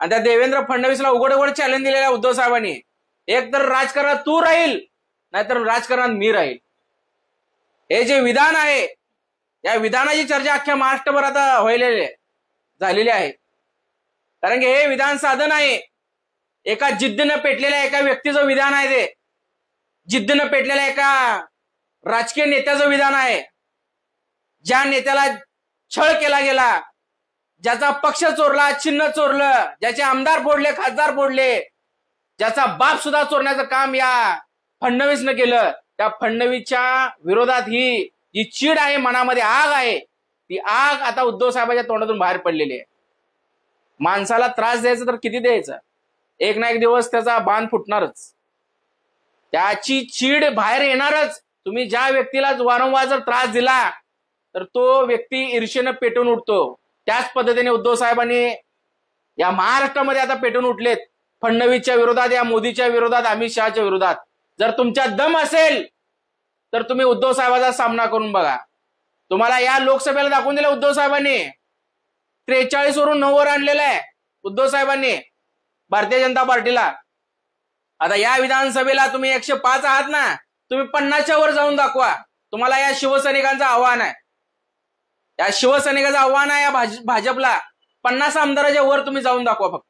आणि त्या देवेंद्र फडणवीसला उघड उघड चॅलेंज दिलेल्या उद्धव साहेबांनी, एक तर राजकारणात तू राहील नाहीतर राजकारणात मी राहील. हे जे विधान आहे, या विधानाची चर्चा अख्ख्या महाराष्ट्रभर आता झालेली आहे. कारण की हे विधान साधन आहे, एका जिद्दीनं पेटलेल्या एका व्यक्तीचं विधान आहे. ते जिद्दीनं पेटलेल्या एका राजकीय नेत्याचं विधान आहे. ज्या नेत्याला छळ केला गेला, ज्याचा पक्ष चोरला, चिन्ह चोरलं, ज्याचे आमदार फोडले, खासदार फोडले, ज्याचा बाप सुद्धा चोरण्याचं काम या फडणवीसनं केलं, त्या फडणवीसच्या विरोधात ही जी चीड आहे, मनामध्ये आग आहे, ती आग आता उद्धव साहेबांच्या तोंडातून बाहेर पडलेली आहे. माणसाला त्रास द्यायचा तर किती द्यायचा, एक ना एक दिवस त्याचा बांध फुटणारच, त्याची चीड बाहेर येणारच. तुम्ही ज्या व्यक्तीला वारंवार जर त्रास दिला तर तो व्यक्ती ईर्षेनं पेटून उठतो. त्याच पद्धतीने उद्धव साहेबांनी या महाराष्ट्रामध्ये आता पेटून उठलेत, फडणवीसच्या विरोधात, या मोदीच्या विरोधात, अमित शहाच्या विरोधात. जर तुमच्या दम असेल तर तुम्ही उद्धव साहेबांचा सामना करून बघा. तुम्हाला या लोकसभेला दाखवून दिलं उद्धव साहेबांनी, 43 वरून 9 वर आणलेलं आहे उद्धव साहेबांनी भारतीय जनता पार्टीला. आता या विधानसभेला तुम्ही 105 आहात ना, तुम्ही 50च्या वर जाऊन दाखवा. तुम्हाला या शिवसैनिकांचं आव्हान आहे, या शिवसैनिकाचं आव्हान आहे या भाजपला. 50 आमदाराच्या वर तुम्ही जाऊन दाखवा फक्त.